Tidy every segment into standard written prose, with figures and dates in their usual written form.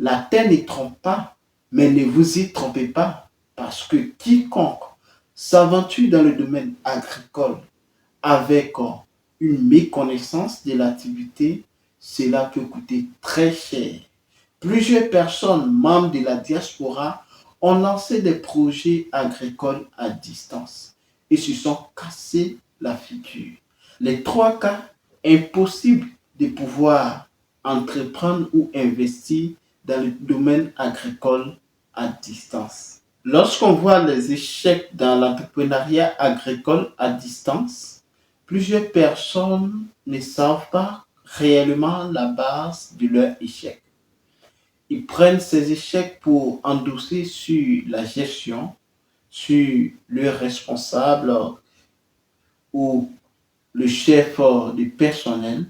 La terre ne trompe pas, mais ne vous y trompez pas, parce que quiconque s'aventure dans le domaine agricole avec une méconnaissance de l'activité, cela peut coûter très cher. Plusieurs personnes membres de la diaspora ont lancé des projets agricoles à distance et se sont cassés la figure. Les trois cas, impossible de pouvoir entreprendre ou investir dans le domaine agricole à distance. Lorsqu'on voit les échecs dans l'entrepreneuriat agricole à distance, plusieurs personnes ne savent pas réellement la base de leur échec. Ils prennent ces échecs pour endosser sur la gestion, sur le responsable ou le chef du personnel.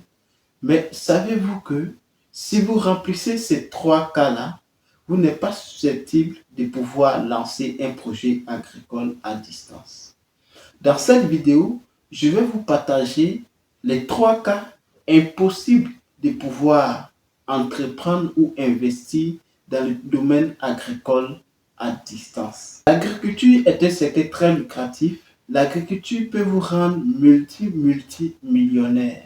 Mais savez-vous que si vous remplissez ces trois cas-là, vous n'êtes pas susceptible de pouvoir lancer un projet agricole à distance. Dans cette vidéo, je vais vous partager les trois cas impossibles de pouvoir entreprendre ou investir dans le domaine agricole à distance. L'agriculture est un secteur très lucratif. L'agriculture peut vous rendre multimillionnaire.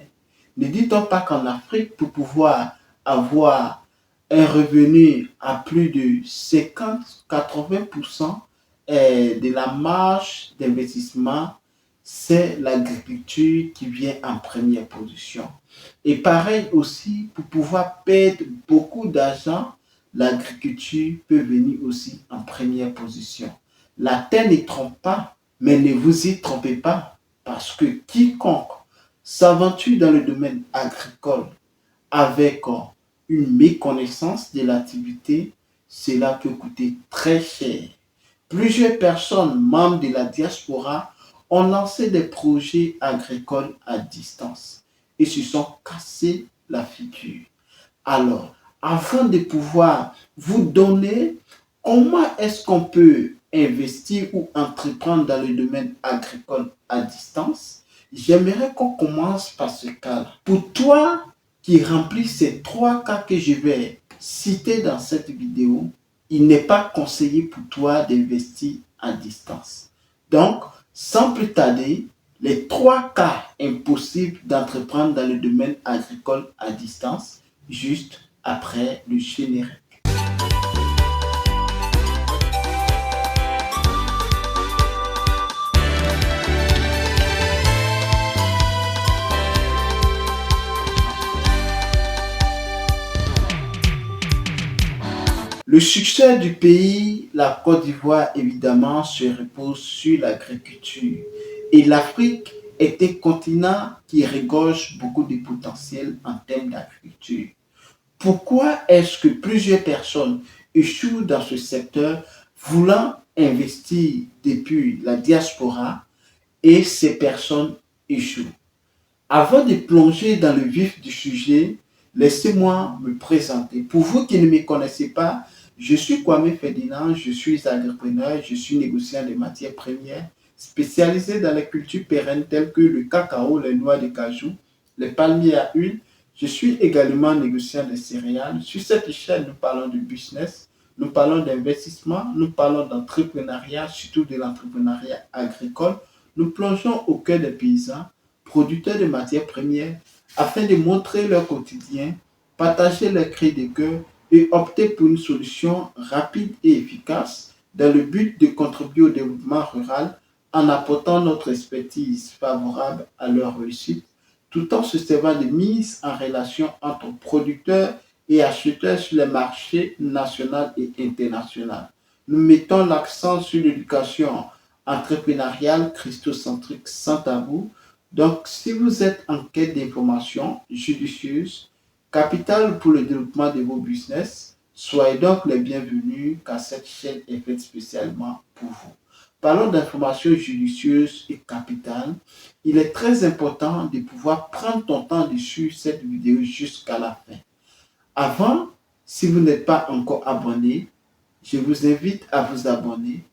Ne dit-on pas qu'en Afrique, pour pouvoir avoir un revenu à plus de 50-80% de la marge d'investissement, c'est l'agriculture qui vient en première position. Et pareil aussi, pour pouvoir perdre beaucoup d'argent, l'agriculture peut venir aussi en première position. La terre ne trompe pas, mais ne vous y trompez pas, parce que quiconque s'aventure dans le domaine agricole avec une méconnaissance de l'activité, cela peut coûter très cher. Plusieurs personnes membres de la diaspora ont lancé des projets agricoles à distance et se sont cassés la figure. Alors, afin de pouvoir vous donner comment est-ce qu'on peut investir ou entreprendre dans le domaine agricole à distance, j'aimerais qu'on commence par ce cas-là. Pour toi qui remplis ces trois cas que je vais citer dans cette vidéo, il n'est pas conseillé pour toi d'investir à distance. Donc, sans plus tarder, les trois cas impossibles d'entreprendre dans le domaine agricole à distance, juste après le générique. Le succès du pays, la Côte d'Ivoire, évidemment, se repose sur l'agriculture. Et l'Afrique est un continent qui regorge beaucoup de potentiel en termes d'agriculture. Pourquoi est-ce que plusieurs personnes échouent dans ce secteur voulant investir depuis la diaspora et ces personnes échouent? Avant de plonger dans le vif du sujet, laissez-moi me présenter. Pour vous qui ne me connaissez pas, je suis Kwame Ferdinand, je suis agripreneur, je suis négociant de matières premières, spécialisé dans les cultures pérennes telles que le cacao, les noix de cajou, les palmiers à huile. Je suis également négociant de céréales. Sur cette chaîne, nous parlons de business, nous parlons d'investissement, nous parlons d'entrepreneuriat, surtout de l'entrepreneuriat agricole. Nous plongeons au cœur des paysans, producteurs de matières premières, afin de montrer leur quotidien, partager leurs cris de cœur et opter pour une solution rapide et efficace dans le but de contribuer au développement rural en apportant notre expertise favorable à leur réussite, tout en se servant de mise en relation entre producteurs et acheteurs sur les marchés nationaux et internationaux. Nous mettons l'accent sur l'éducation entrepreneuriale christocentrique sans tabou. Donc, si vous êtes en quête d'informations judicieuses, capitales pour le développement de vos business, soyez donc les bienvenus car cette chaîne est faite spécialement pour vous. Parlons d'informations judicieuses et capitales. Il est très important de pouvoir prendre ton temps de suivre cette vidéo jusqu'à la fin. Avant, si vous n'êtes pas encore abonné, je vous invite à vous abonner,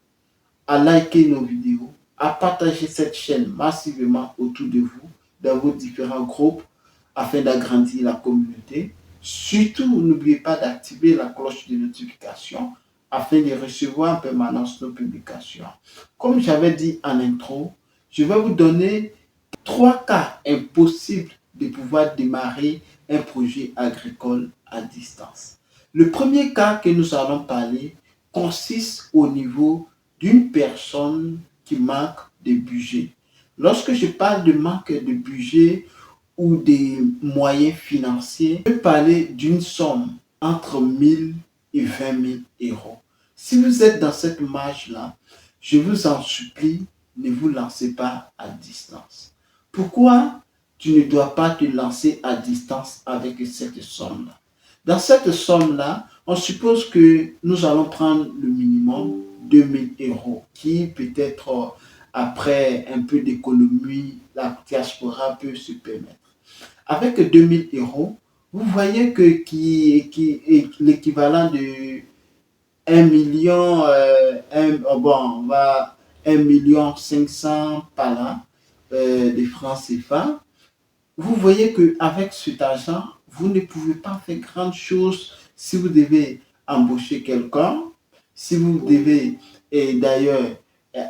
à liker nos vidéos, à partager cette chaîne massivement autour de vous, dans vos différents groupes, afin d'agrandir la communauté. Surtout, n'oubliez pas d'activer la cloche de notification afin de recevoir en permanence nos publications. Comme j'avais dit en intro, je vais vous donner 3 cas impossibles de pouvoir démarrer un projet agricole à distance. Le premier cas que nous allons parler consiste au niveau d'une personne qui manque de budget. Lorsque je parle de manque de budget ou des moyens financiers, je peux parler d'une somme entre 1000 et 20 000 euros. Si vous êtes dans cette marge-là, je vous en supplie, ne vous lancez pas à distance. Pourquoi tu ne dois pas te lancer à distance avec cette somme-là? Dans cette somme-là, on suppose que nous allons prendre le minimum 2000 euros, qui peut-être après un peu d'économie, la diaspora peut se permettre. Avec 2000 euros, vous voyez que qui est l'équivalent de 1 million, bon, on va 1 million 500 par là, de francs CFA. Vous voyez qu'avec cet argent, vous ne pouvez pas faire grand chose si vous devez embaucher quelqu'un, si vous devez, et d'ailleurs,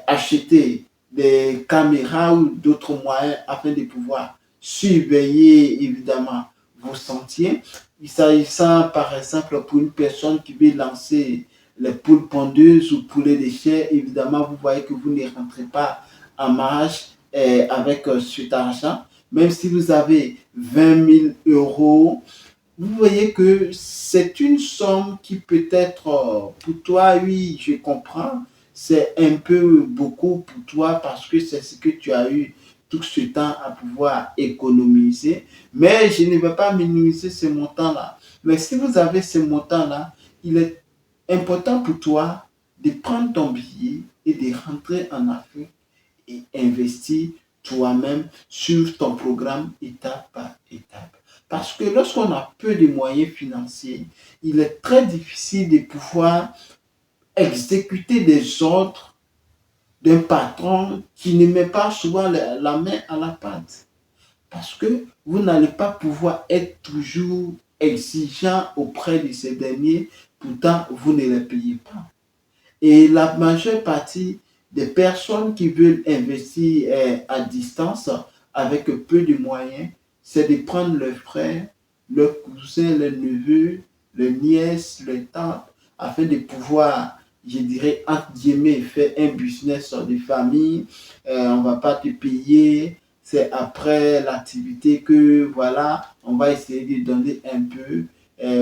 acheter des caméras ou d'autres moyens afin de pouvoir surveiller évidemment vos sentiers. Il s'agissant par exemple pour une personne qui veut lancer les poules pondeuses ou poulets de chair, évidemment vous voyez que vous ne rentrez pas en marge avec cet argent. Même si vous avez 20 000 euros, vous voyez que c'est une somme qui peut être pour toi, oui, je comprends, c'est un peu beaucoup pour toi parce que c'est ce que tu as eu tout ce temps à pouvoir économiser. Mais je ne vais pas minimiser ce montant-là. Mais si vous avez ce montant-là, il est important pour toi de prendre ton billet et de rentrer en Afrique et investir toi-même sur ton programme étape par étape. Parce que lorsqu'on a peu de moyens financiers, il est très difficile de pouvoir exécuter des ordres d'un patron qui ne met pas souvent la main à la pâte. Parce que vous n'allez pas pouvoir être toujours exigeant auprès de ces derniers, pourtant vous ne les payez pas. Et la majeure partie des personnes qui veulent investir à distance avec peu de moyens, c'est de prendre leurs frères, leurs cousins, leurs neveux, leurs nièces, leurs tantes, afin de pouvoir, je dirais, entre guillemets, faire un business de famille. On ne va pas te payer. C'est après l'activité que, voilà, on va essayer de donner un peu.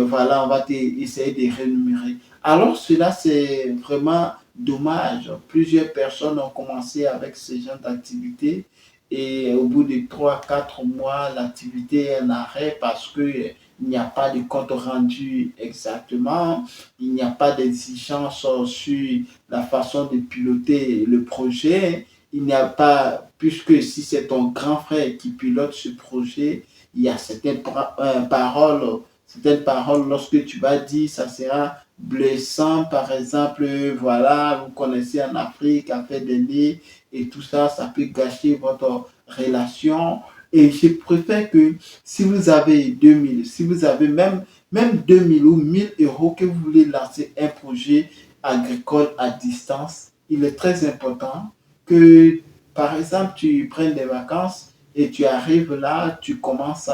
Voilà, on va essayer de rémunérer. Alors cela, c'est vraiment dommage. Plusieurs personnes ont commencé avec ce genre d'activité et au bout de 3 4 mois, l'activité est en arrêt parce qu'il n'y a pas de compte rendu exactement, il n'y a pas d'exigence sur la façon de piloter le projet, il n'y a pas, puisque si c'est ton grand frère qui pilote ce projet, il y a certaines paroles lorsque tu vas dire, ça sera blessant, par exemple, voilà, vous connaissez en Afrique, à faire des nids et tout ça, ça peut gâcher votre relation. Et je préfère que si vous avez 2000, si vous avez même 2000 ou 1000 euros que vous voulez lancer un projet agricole à distance, il est très important que, par exemple, tu prennes des vacances et tu arrives là, tu commences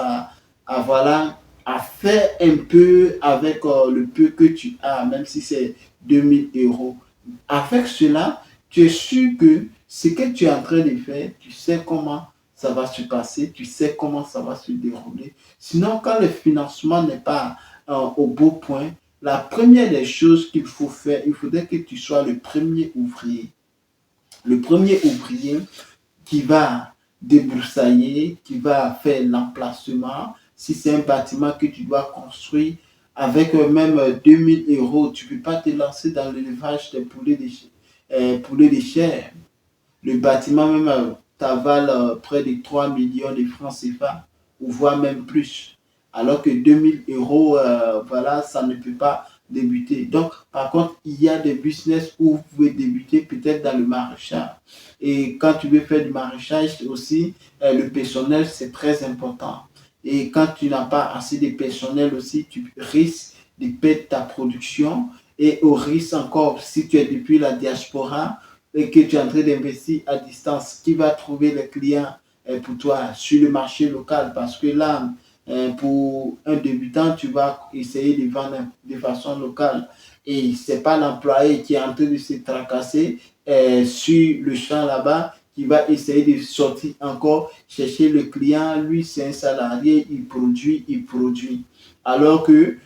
voilà, à faire un peu avec le peu que tu as, même si c'est 2000 euros. Avec cela, tu es sûr que ce que tu es en train de faire, tu sais comment ça va se passer, tu sais comment ça va se dérouler. Sinon, quand le financement n'est pas au beau point, la première des choses qu'il faut faire, il faudrait que tu sois le premier ouvrier. Le premier ouvrier qui va débroussailler, qui va faire l'emplacement. Si c'est un bâtiment que tu dois construire, avec même 2000 euros, tu ne peux pas te lancer dans l'élevage des poulets de chair. Le bâtiment même t'avale près de 3 millions de francs CFA, ou voire même plus. Alors que 2000 euros, voilà, ça ne peut pas débuter. Donc, par contre, il y a des business où vous pouvez débuter peut-être dans le maraîchage. Et quand tu veux faire du maraîchage aussi, le personnel, c'est très important. Et quand tu n'as pas assez de personnel aussi, tu risques de perdre ta production. Et au risque encore, si tu es depuis la diaspora et que tu es en train d'investir à distance, qui va trouver les clients pour toi sur le marché local? Parce que là, pour un débutant, tu vas essayer de vendre de façon locale. Et ce n'est pas l'employé qui est en train de se tracasser sur le champ là-bas qui va essayer de sortir encore, chercher le client. Lui, c'est un salarié, il produit, il produit. Alors que,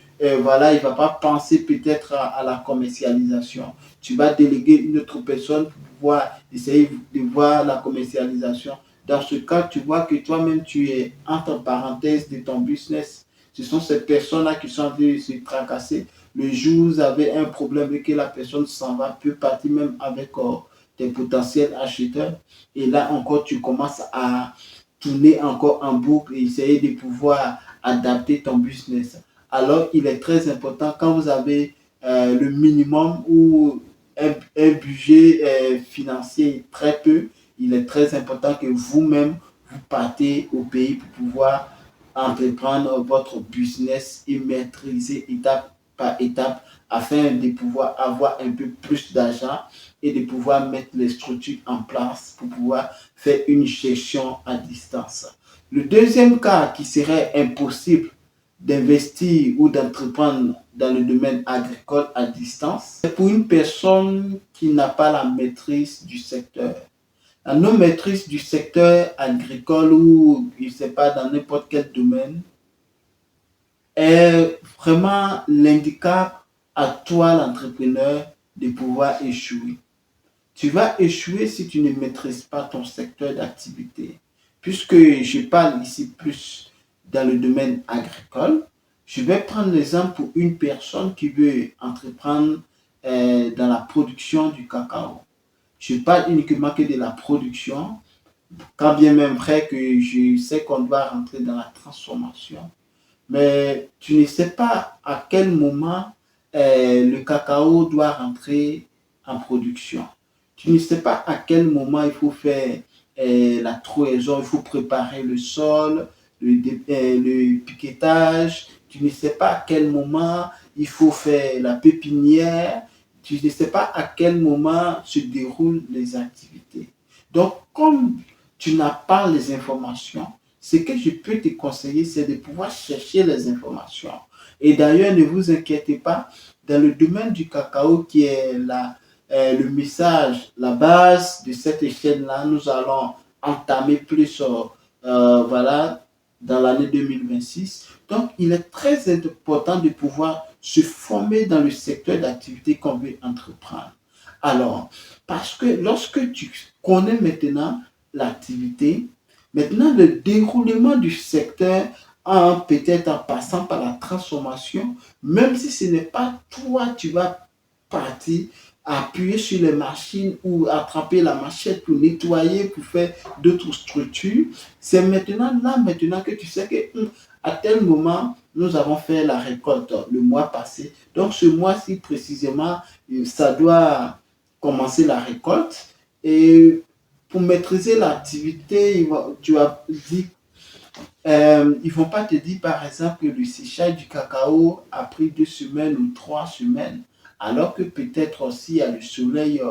voilà, il ne va pas penser peut-être à la commercialisation. Tu vas déléguer une autre personne pour pouvoir essayer de voir la commercialisation. Dans ce cas, tu vois que toi-même, tu es entre parenthèses de ton business. Ce sont ces personnes-là qui sont en train de se tracasser. Le jour où vous avez un problème et que la personne s'en va, peut partir même avec tes potentiels acheteurs. Et là encore, tu commences à tourner encore en boucle et essayer de pouvoir adapter ton business. Alors, il est très important quand vous avez le minimum ou un budget financier très peu, il est très important que vous-même, vous partez au pays pour pouvoir entreprendre votre business et maîtriser étape par étape afin de pouvoir avoir un peu plus d'argent et de pouvoir mettre les structures en place pour pouvoir faire une gestion à distance. Le deuxième cas qui serait impossible d'investir ou d'entreprendre dans le domaine agricole à distance, c'est pour une personne qui n'a pas la maîtrise du secteur. La non-maîtrise du secteur agricole ou, je ne sais pas, dans n'importe quel domaine, est vraiment l'handicap à toi, l'entrepreneur, de pouvoir échouer. Tu vas échouer si tu ne maîtrises pas ton secteur d'activité. Puisque je parle ici plus dans le domaine agricole, je vais prendre l'exemple pour une personne qui veut entreprendre dans la production du cacao. Je parle uniquement que de la production, quand bien même vrai que je sais qu'on doit rentrer dans la transformation. Mais tu ne sais pas à quel moment le cacao doit rentrer en production. Tu ne sais pas à quel moment il faut faire la trouaison, il faut préparer le sol, le piquetage. Tu ne sais pas à quel moment il faut faire la pépinière. Tu ne sais pas à quel moment se déroulent les activités. Donc, comme tu n'as pas les informations, ce que je peux te conseiller, c'est de pouvoir chercher les informations. Et d'ailleurs, ne vous inquiétez pas, dans le domaine du cacao qui est le message, la base de cette échelle-là, nous allons entamer plus voilà, dans l'année 2026. Donc, il est très important de pouvoir se former dans le secteur d'activité qu'on veut entreprendre. Alors, parce que lorsque tu connais maintenant l'activité, maintenant le déroulement du secteur, peut-être en passant par la transformation, même si ce n'est pas toi, tu vas partir appuyer sur les machines ou attraper la machette pour nettoyer, pour faire d'autres structures. C'est maintenant, là, maintenant que tu sais que à tel moment, nous avons fait la récolte le mois passé. Donc, ce mois-ci, précisément, ça doit commencer la récolte. Et pour maîtriser l'activité, tu as dit, ils ne vont pas te dire, par exemple, que le séchage du cacao a pris 2 semaines ou 3 semaines, alors que peut-être aussi à le soleil,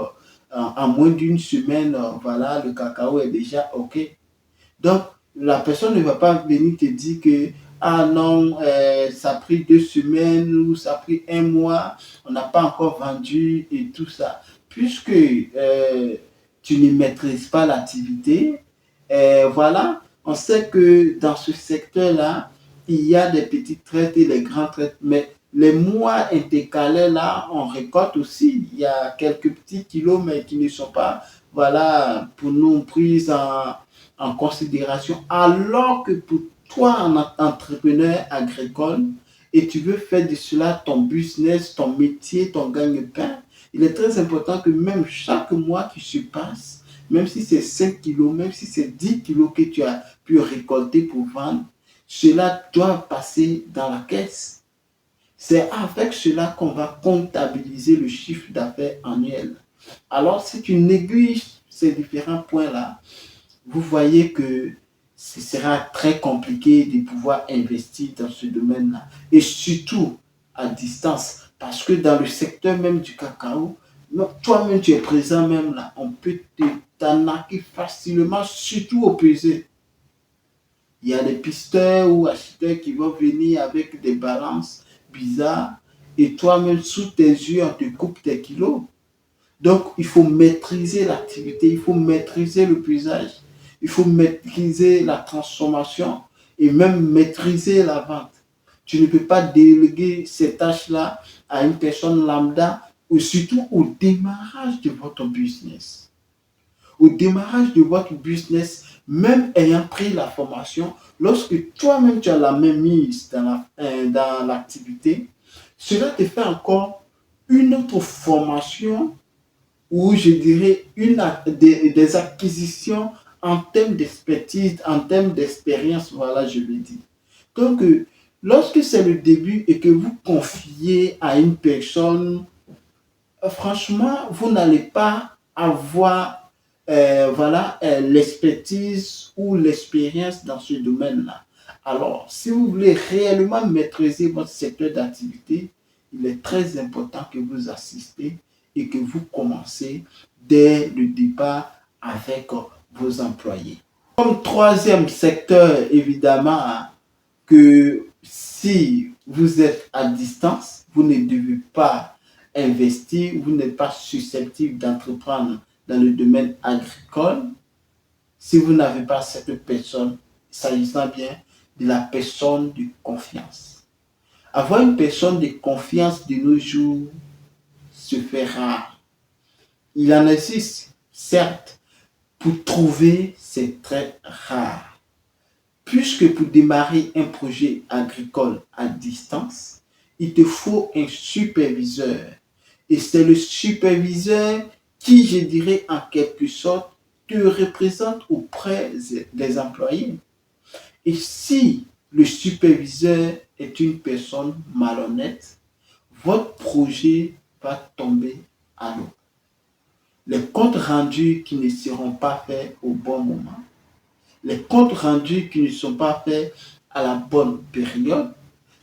en moins d'une semaine, voilà, le cacao est déjà OK. Donc, la personne ne va pas venir te dire que, ah non, ça a pris 2 semaines ou ça a pris un mois, on n'a pas encore vendu et tout ça. Puisque tu ne maîtrises pas l'activité, voilà, on sait que dans ce secteur-là, il y a des petites traites et des grandes traites, mais les mois intercalaires, là, on récolte aussi. Il y a quelques petits kilos, mais qui ne sont pas, voilà, pour nous pris en considération. Alors que pour toi, un entrepreneur agricole, et tu veux faire de cela ton business, ton métier, ton gagne-pain, il est très important que même chaque mois qui se passe, même si c'est 5 kilos, même si c'est 10 kilos que tu as pu récolter pour vendre, cela doit passer dans la caisse. C'est avec cela qu'on va comptabiliser le chiffre d'affaires annuel. Alors, si tu négliges ces différents points-là, vous voyez que ce sera très compliqué de pouvoir investir dans ce domaine-là. Et surtout à distance. Parce que dans le secteur même du cacao, toi-même tu es présent même là, on peut t'arnaquer facilement, surtout au pesé. Il y a des pisteurs ou acheteurs qui vont venir avec des balances bizarres et toi-même sous tes yeux, on te coupe tes kilos. Donc, il faut maîtriser l'activité, il faut maîtriser le puisage, il faut maîtriser la transformation et même maîtriser la vente. Tu ne peux pas déléguer ces tâches-là à une personne lambda ou surtout au démarrage de votre business. Au démarrage de votre business, même ayant pris la formation, lorsque toi-même tu as la même mise dans l'activité, cela te fait encore une autre formation ou je dirais des acquisitions en termes d'expertise, en termes d'expérience, voilà, je le dis. Donc, lorsque c'est le début et que vous confiez à une personne, franchement, vous n'allez pas avoir voilà, l'expertise ou l'expérience dans ce domaine-là. Alors, si vous voulez réellement maîtriser votre secteur d'activité, il est très important que vous assistez et que vous commencez dès le départ avec vos employés. Comme troisième secteur, évidemment, hein, que si vous êtes à distance, vous ne devez pas investir, vous n'êtes pas susceptible d'entreprendre dans le domaine agricole si vous n'avez pas cette personne, s'agissant bien de la personne de confiance. Avoir une personne de confiance de nos jours se fait rare. Il en existe, certes, pour trouver, c'est très rare. Puisque pour démarrer un projet agricole à distance, il te faut un superviseur. Et c'est le superviseur qui, je dirais en quelque sorte, te représente auprès des employés. Et si le superviseur est une personne malhonnête, votre projet va tomber à l'eau. Les comptes rendus qui ne seront pas faits au bon moment, les comptes rendus qui ne sont pas faits à la bonne période,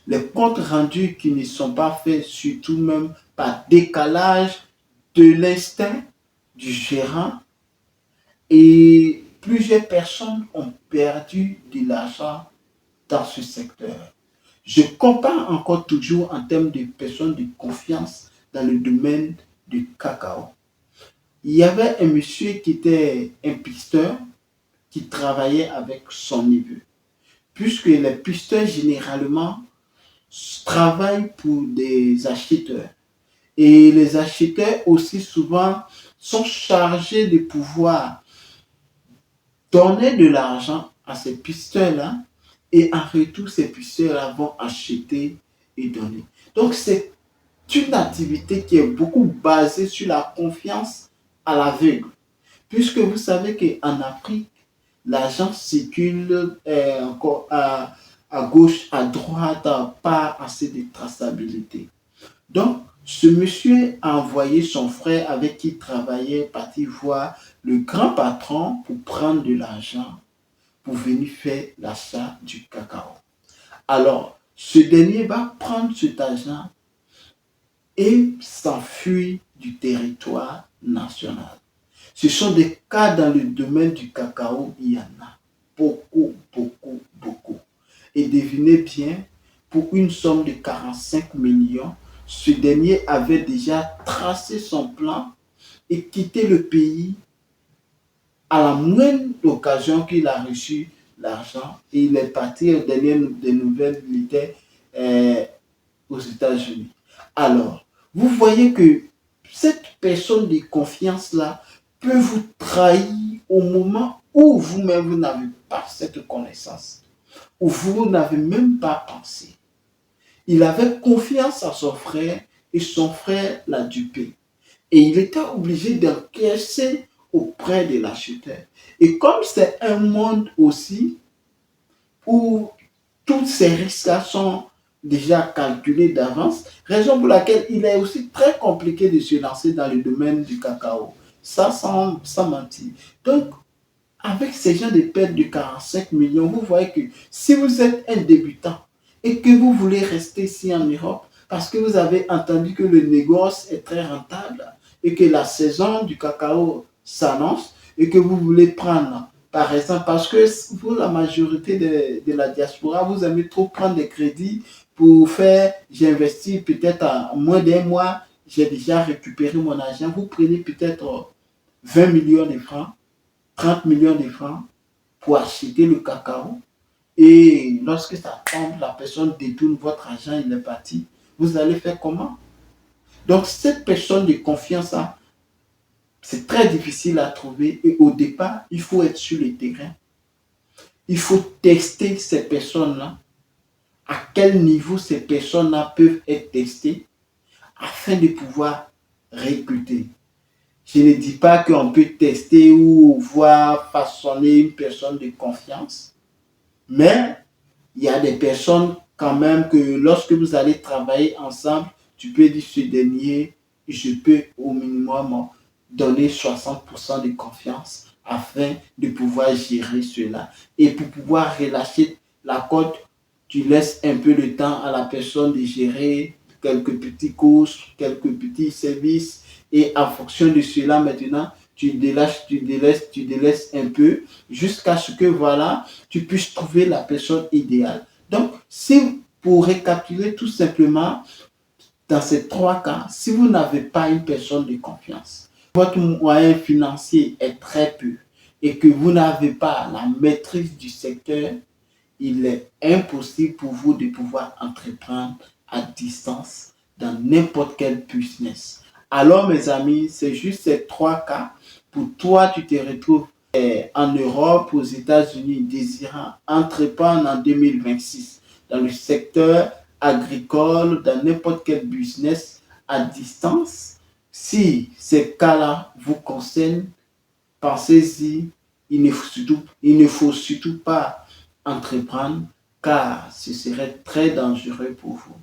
les comptes rendus qui ne sont pas faits surtout même par décalage de l'instinct du gérant et plusieurs personnes ont perdu de l'argent dans ce secteur. Je compare encore toujours en termes de personnes de confiance dans le domaine du cacao. Il y avait un monsieur qui était un pisteur qui travaillait avec son neveu. Puisque les pisteurs généralement travaillent pour des acheteurs. Et les acheteurs aussi souvent sont chargés de pouvoir donner de l'argent à ces pisteurs-là et en retour, ces pisteurs-là vont acheter et donner. Donc, c'est une activité qui est beaucoup basée sur la confiance à l'aveugle. Puisque vous savez qu'en Afrique, l'argent circule encore à gauche, à droite, pas assez de traçabilité. Donc, ce monsieur a envoyé son frère avec qui il travaillait partir voir le grand patron pour prendre de l'argent pour venir faire l'achat du cacao. Alors, ce dernier va prendre cet argent et s'enfuir du territoire national. Ce sont des cas dans le domaine du cacao, il y en a beaucoup, beaucoup, beaucoup. Et devinez bien, pour une somme de 45 millions, ce dernier avait déjà tracé son plan et quitté le pays à la moindre occasion qu'il a reçu l'argent. Et il est parti aux dernières des nouvelles militaires aux États-Unis. Alors, vous voyez que cette personne de confiance-là peut vous trahir au moment où vous-même vous n'avez pas cette connaissance, où vous n'avez même pas pensé. Il avait confiance à son frère et son frère l'a dupé. Et il était obligé d'encaisser auprès de l'acheteur. Et comme c'est un monde aussi où tous ces risques-là sont déjà calculés d'avance, raison pour laquelle il est aussi très compliqué de se lancer dans le domaine du cacao. Ça, sans mentir. Donc, avec ces gens de pertes de 45 millions, vous voyez que si vous êtes un débutant et que vous voulez rester ici en Europe, parce que vous avez entendu que le négoce est très rentable et que la saison du cacao s'annonce et que vous voulez prendre, par exemple, parce que vous, la majorité de la diaspora, vous aimez trop prendre des crédits pour faire, j'ai investi peut-être en moins d'un mois, j'ai déjà récupéré mon argent, vous prenez peut-être 20 millions de francs, 30 millions de francs pour acheter le cacao. Et lorsque ça tombe, la personne détourne votre argent, il est parti. Vous allez faire comment? Donc, cette personne de confiance, là, c'est très difficile à trouver. Et au départ, il faut être sur le terrain. Il faut tester ces personnes-là. À quel niveau ces personnes-là peuvent être testées afin de pouvoir recruter. Je ne dis pas qu'on peut tester ou voir façonner une personne de confiance, mais il y a des personnes quand même que lorsque vous allez travailler ensemble, tu peux dire ce dernier, je peux au minimum donner 60% de confiance afin de pouvoir gérer cela. Et pour pouvoir relâcher la cote, tu laisses un peu de temps à la personne de gérer quelques petits courses, quelques petits services et en fonction de cela maintenant, tu délaisses un peu jusqu'à ce que voilà, tu puisses trouver la personne idéale. Donc, si pour récapituler tout simplement, dans ces trois cas, si vous n'avez pas une personne de confiance, votre moyen financier est très peu et que vous n'avez pas la maîtrise du secteur, il est impossible pour vous de pouvoir entreprendre à distance dans n'importe quel business. Alors, mes amis, c'est juste ces trois cas. Pour toi, tu te retrouves en Europe, aux États-Unis, désirant entreprendre en 2026 dans le secteur agricole, dans n'importe quel business à distance. Si ces cas-là vous concernent, pensez-y, il ne faut surtout pas entreprendre car ce serait très dangereux pour vous.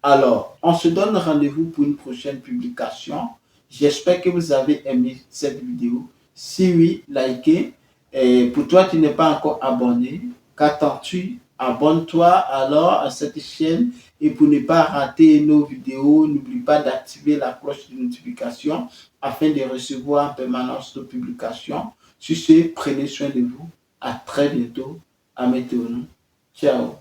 Alors, on se donne rendez-vous pour une prochaine publication. J'espère que vous avez aimé cette vidéo. Si oui, likez. Et pour toi qui n'es pas encore abonné, qu'attends-tu? Abonne-toi alors à cette chaîne et pour ne pas rater nos vidéos, n'oublie pas d'activer la cloche de notification afin de recevoir en permanence nos publications. Sur ce, prenez soin de vous. À très bientôt. À météo. Ciao.